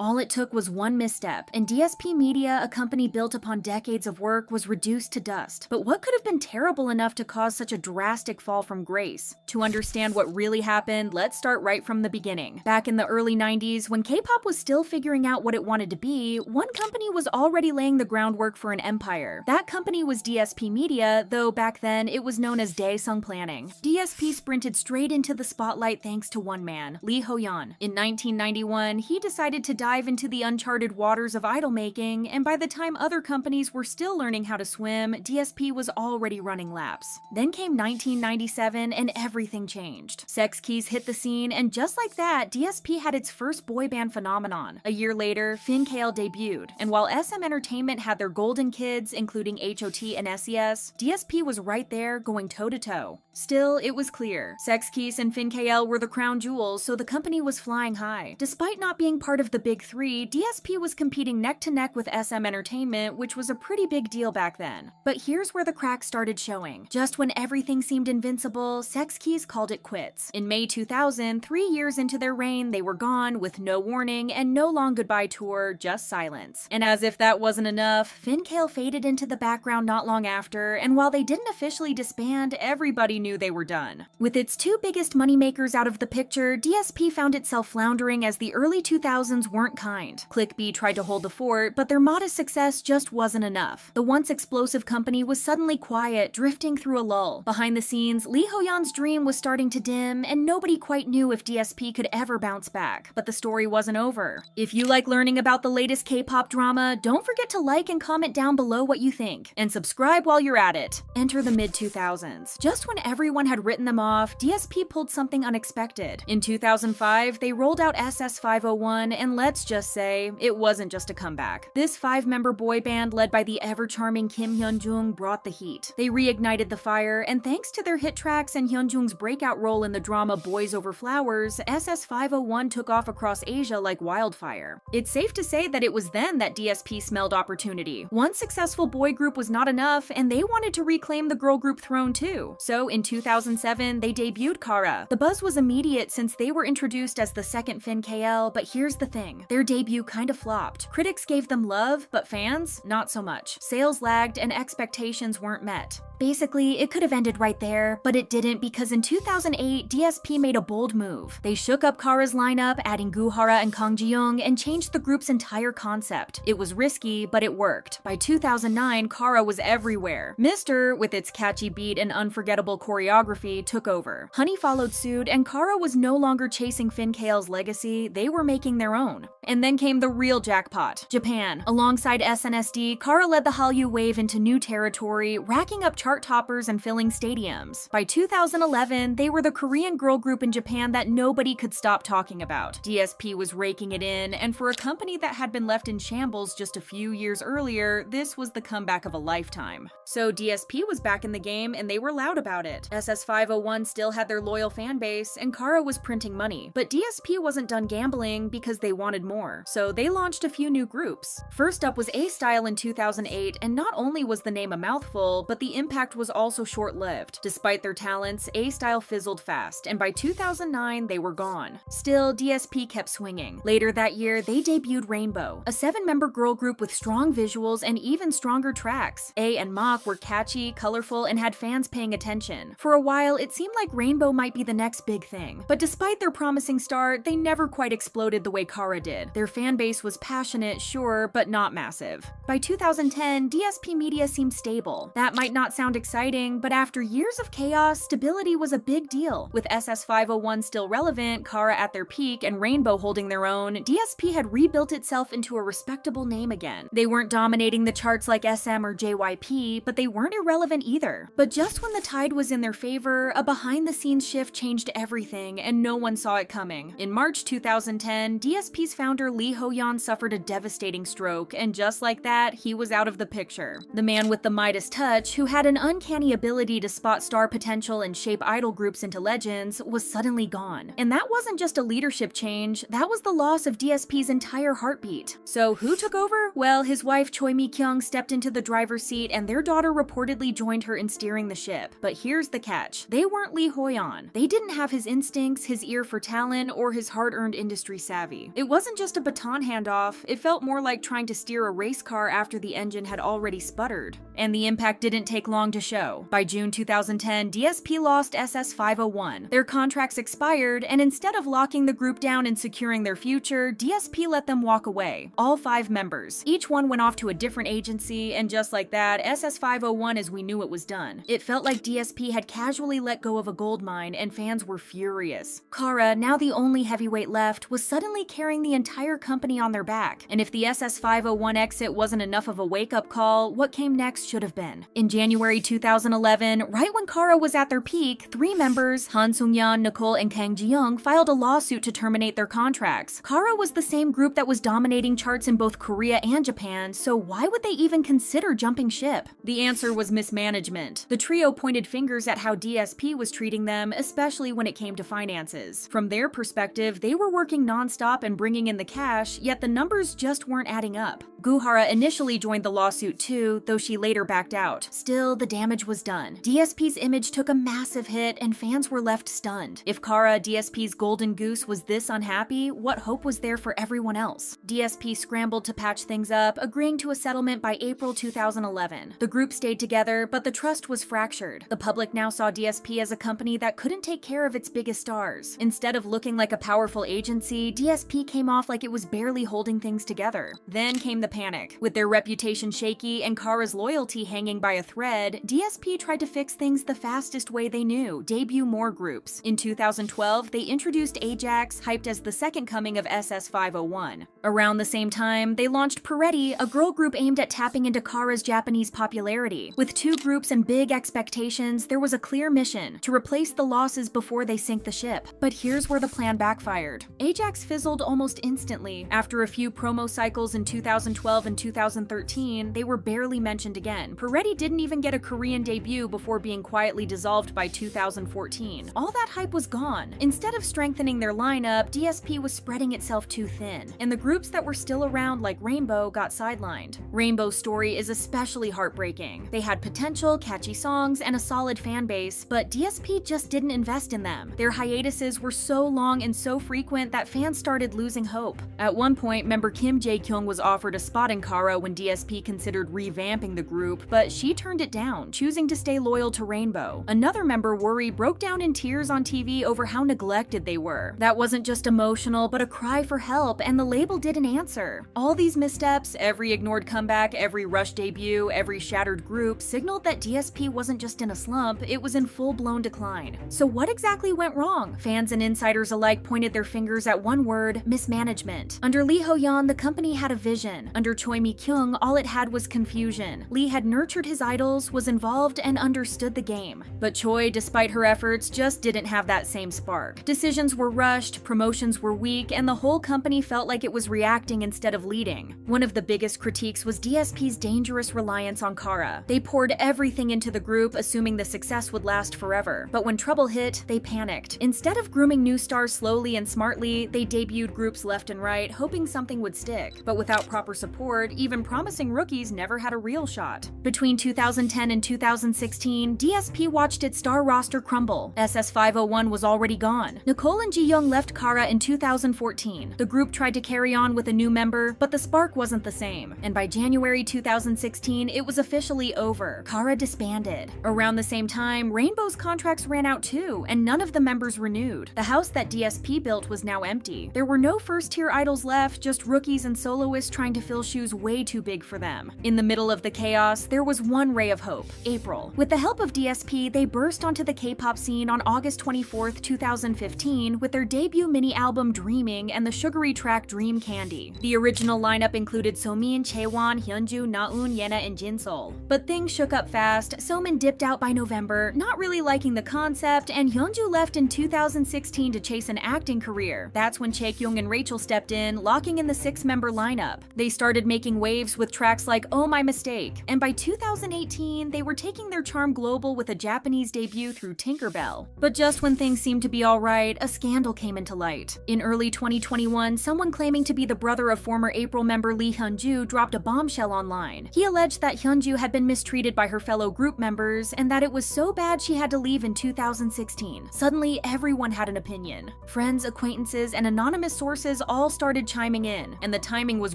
All it took was one misstep, and DSP Media, a company built upon decades of work, was reduced to dust. But what could have been terrible enough to cause such a drastic fall from grace? To understand what really happened, let's start right from the beginning. Back in the early 90s, when K-pop was still figuring out what it wanted to be, one company was already laying the groundwork for an empire. That company was DSP Media, though back then it was known as Daesung Planning. DSP sprinted straight into the spotlight thanks to one man, Lee Ho-yeon. In 1991, he decided to dive into the uncharted waters of idol making, and by the time other companies were still learning how to swim, DSP was already running laps. Then came 1997 and everything changed. Sechs Kies hit the scene, and just like that, DSP had its first boy band phenomenon. A year later, Fin.K.L debuted, and while SM Entertainment had their golden kids, including HOT and SES, DSP was right there going toe-to-toe. Still, it was clear. Sechs Kies and Fin.K.L were the crown jewels, so the company was flying high. Despite not being part of the big three, DSP was competing neck-to-neck with SM Entertainment, which was a pretty big deal back then. But here's where the cracks started showing. Just when everything seemed invincible, Sechs Kies called it quits. In May 2000, 3 years into their reign, they were gone with no warning and no long goodbye tour, just silence. And as if that wasn't enough, Fin.K.L faded into the background not long after, and while they didn't officially disband, everybody knew they were done. With its two biggest moneymakers out of the picture, DSP found itself floundering as the early 2000s weren't kind. Click B tried to hold the fort, but their modest success just wasn't enough. The once explosive company was suddenly quiet, drifting through a lull. Behind the scenes, Lee Ho-yeon's dream was starting to dim, and nobody quite knew if DSP could ever bounce back. But the story wasn't over. If you like learning about the latest K-pop drama, don't forget to like and comment down below what you think, and subscribe while you're at it. Enter the mid-2000s. Just when everyone had written them off, DSP pulled something unexpected. In 2005, they rolled out SS501, and let's just say, it wasn't just a comeback. This 5-member boy band led by the ever-charming Kim Hyun-jung brought the heat. They reignited the fire, and thanks to their hit tracks and Hyun-jung's breakout role in the drama Boys Over Flowers, SS501 took off across Asia like wildfire. It's safe to say that it was then that DSP smelled opportunity. One successful boy group was not enough, and they wanted to reclaim the girl group throne too. So in 2007, they debuted Kara. The buzz was immediate since they were introduced as the second Fin.K.L, but here's the thing. Their debut kind of flopped. Critics gave them love, but fans, not so much. Sales lagged and expectations weren't met. Basically, it could have ended right there, but it didn't because in 2008, DSP made a bold move. They shook up Kara's lineup, adding Guhara and Kang Ji-young, and changed the group's entire concept. It was risky, but it worked. By 2009, Kara was everywhere. Mr., with its catchy beat and unforgettable choreography, took over. Honey followed suit, and Kara was no longer chasing Fin.K.L's legacy, they were making their own. And then came the real jackpot, Japan. Alongside SNSD, Kara led the Hallyu wave into new territory, racking up chart toppers and filling stadiums. By 2011, they were the Korean girl group in Japan that nobody could stop talking about. DSP was raking it in, and for a company that had been left in shambles just a few years earlier, this was the comeback of a lifetime. So DSP was back in the game, and they were loud about it. SS501 still had their loyal fan base, and Kara was printing money. But DSP wasn't done gambling because they wanted more. So they launched a few new groups. First up was A-Style in 2008, and not only was the name a mouthful, but the impact was also short-lived. Despite their talents, A-Style fizzled fast, and by 2009, they were gone. Still, DSP kept swinging. Later that year, they debuted Rainbow, a 7-member girl group with strong visuals and even stronger tracks. A and Mach were catchy, colorful, and had fans paying attention. For a while, it seemed like Rainbow might be the next big thing. But despite their promising start, they never quite exploded the way Kara did. Their fan base was passionate, sure, but not massive. By 2010, DSP Media seemed stable. That might not sound exciting, but after years of chaos, stability was a big deal. With SS501 still relevant, Kara at their peak, and Rainbow holding their own, DSP had rebuilt itself into a respectable name again. They weren't dominating the charts like SM or JYP, but they weren't irrelevant either. But just when the tide was in their favor, a behind-the-scenes shift changed everything, and no one saw it coming. In March 2010, DSP's founder Lee Ho-yeon suffered a devastating stroke, and just like that, he was out of the picture. The man with the Midas touch, who had an uncanny ability to spot star potential and shape idol groups into legends was suddenly gone. And that wasn't just a leadership change, that was the loss of DSP's entire heartbeat. So who took over? Well, his wife Choi Mi-kyung stepped into the driver's seat and their daughter reportedly joined her in steering the ship. But here's the catch. They weren't Lee Ho-yeon. They didn't have his instincts, his ear for talent, or his hard-earned industry savvy. It wasn't just a baton handoff, it felt more like trying to steer a race car after the engine had already sputtered. And the impact didn't take long to show. By June 2010, DSP lost SS501. Their contracts expired, and instead of locking the group down and securing their future, DSP let them walk away. All 5 members. Each one went off to a different agency, and just like that, SS501 as we knew it was done. It felt like DSP had casually let go of a gold mine, and fans were furious. Kara, now the only heavyweight left, was suddenly carrying the entire company on their back. And if the SS501 exit wasn't enough of a wake-up call, what came next should have been. In January 2011, right when Kara was at their peak, 3 members, Han Sung-yeon, Nicole, and Kang Ji-young, filed a lawsuit to terminate their contracts. Kara was the same group that was dominating charts in both Korea and Japan, so why would they even consider jumping ship? The answer was mismanagement. The trio pointed fingers at how DSP was treating them, especially when it came to finances. From their perspective, they were working non-stop and bringing in the cash, yet the numbers just weren't adding up. Guhara initially joined the lawsuit too, though she later backed out. Still, the damage was done. DSP's image took a massive hit, and fans were left stunned. If Kara, DSP's golden goose, was this unhappy, what hope was there for everyone else? DSP scrambled to patch things up, agreeing to a settlement by April 2011. The group stayed together, but the trust was fractured. The public now saw DSP as a company that couldn't take care of its biggest stars. Instead of looking like a powerful agency, DSP came off like it was barely holding things together. Then came the panic. With their reputation shaky and Kara's loyalty hanging by a thread, DSP tried to fix things the fastest way they knew: debut more groups. In 2012, they introduced Ajax, hyped as the second coming of SS501. Around the same time, they launched Peretti, a girl group aimed at tapping into Kara's Japanese popularity. With 2 groups and big expectations, there was a clear mission: to replace the losses before they sink the ship. But here's where the plan backfired. Ajax fizzled almost instantly. After a few promo cycles in 2012 and 2013, they were barely mentioned again. Peretti didn't even get a Korean debut before being quietly dissolved by 2014. All that hype was gone. Instead of strengthening their lineup, DSP was spreading itself too thin, and the groups that were still around, like Rainbow, got sidelined. Rainbow's story is especially heartbreaking. They had potential, catchy songs, and a solid fan base, but DSP just didn't invest in them. Their hiatuses were so long and so frequent that fans started losing hope. At one point, member Kim Jae-kyung was offered a spot in Kara when DSP considered revamping the group, but she turned it down, choosing to stay loyal to Rainbow. Another member, Worry, broke down in tears on TV over how neglected they were. That wasn't just emotional, but a cry for help, and the label didn't answer. All these missteps, every ignored comeback, every rushed debut, every shattered group, signaled that DSP wasn't just in a slump, it was in full-blown decline. So what exactly went wrong? Fans and insiders alike pointed their fingers at one word: mismanagement. Under Lee Ho-yeon, the company had a vision. Under Choi Mi-kyung, all it had was confusion. Lee had nurtured his idols, was involved, and understood the game. But Choi, despite her efforts, just didn't have that same spark. Decisions were rushed, promotions were weak, and the whole company felt like it was reacting instead of leading. One of the biggest critiques was DSP's dangerous reliance on Kara. They poured everything into the group, assuming the success would last forever. But when trouble hit, they panicked. Instead of grooming new stars slowly and smartly, they debuted groups left and right, hoping something would stick. But without proper support, even promising rookies never had a real shot. Between 2010 and 2016, DSP watched its star roster crumble. SS501 was already gone. Nicole and Ji-young left Kara in 2014. The group tried to carry on with a new member, but the spark wasn't the same. And by January 2016, it was officially over. Kara disbanded. Around the same time, Rainbow's contracts ran out too, and none of the members renewed. The house that DSP built was now empty. There were no first-tier idols left, just rookies and soloists trying to fill shoes way too big for them. In the middle of the chaos, there was one ray of hope: April. With the help of DSP, they burst onto the K-pop scene on August 24, 2015, with their debut mini-album Dreaming and the sugary track Dream Candy. The original lineup included Somin, Chaewon, Hyunju, Naeun, Yena, and Jinsol. But things shook up fast. Somin dipped out by November, not really liking the concept, and Hyunju left in 2016 to chase an acting career. That's when Chae-kyung and Rachel stepped in, locking in the 6-member lineup. They started making waves with tracks like Oh My Mistake, and by 2018, 2016, they were taking their charm global with a Japanese debut through Tinkerbell. But just when things seemed to be alright, a scandal came into light. In early 2021, someone claiming to be the brother of former April member Lee Ho-yeon dropped a bombshell online. He alleged that Hyunju had been mistreated by her fellow group members and that it was so bad she had to leave in 2016. Suddenly, everyone had an opinion. Friends, acquaintances, and anonymous sources all started chiming in, and the timing was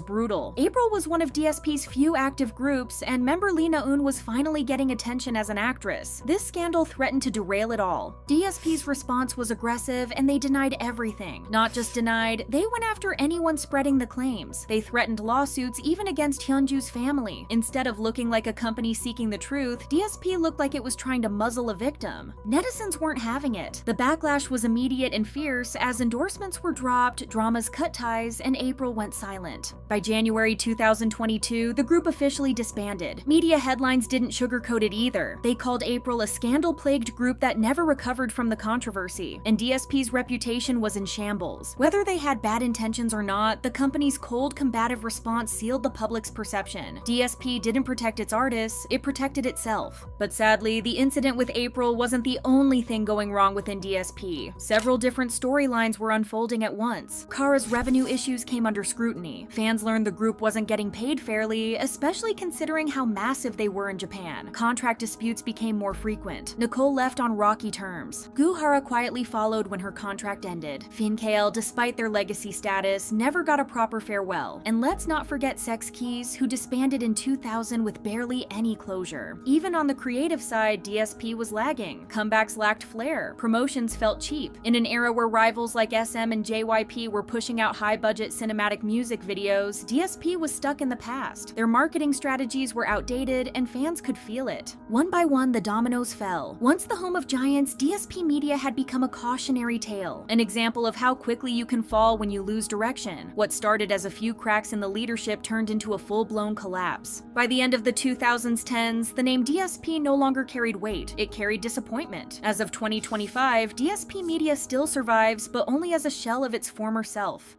brutal. April was one of DSP's few active groups, and member Lee Ho-yeon was finally getting attention as an actress. This scandal threatened to derail it all. DSP's response was aggressive, and they denied everything. Not just denied, they went after anyone spreading the claims. They threatened lawsuits even against Hyunju's family. Instead of looking like a company seeking the truth, DSP looked like it was trying to muzzle a victim. Netizens weren't having it. The backlash was immediate and fierce as endorsements were dropped, dramas cut ties, and April went silent. By January 2022, the group officially disbanded. Media headlines didn't sugarcoat it either. They called April a scandal-plagued group that never recovered from the controversy, and DSP's reputation was in shambles. Whether they had bad intentions or not, the company's cold, combative response sealed the public's perception. DSP didn't protect its artists, it protected itself. But sadly, the incident with April wasn't the only thing going wrong within DSP. Several different storylines were unfolding at once. Kara's revenue issues came under scrutiny. Fans learned the group wasn't getting paid fairly, especially considering how massive they were in Japan. Contract disputes became more frequent. Nicole left on rocky terms. Guhara quietly followed when her contract ended. Fin.K.L, despite their legacy status, never got a proper farewell. And let's not forget Sechs Kies, who disbanded in 2000 with barely any closure. Even on the creative side, DSP was lagging. Comebacks lacked flair. Promotions felt cheap. In an era where rivals like SM and JYP were pushing out high-budget cinematic music videos, DSP was stuck in the past. Their marketing strategies were outdated, and fans could feel it. One by one, the dominoes fell. Once the home of giants, DSP Media had become a cautionary tale, an example of how quickly you can fall when you lose direction. What started as a few cracks in the leadership turned into a full-blown collapse. By the end of the 2010s, the name DSP no longer carried weight, it carried disappointment. As of 2025, DSP Media still survives, but only as a shell of its former self.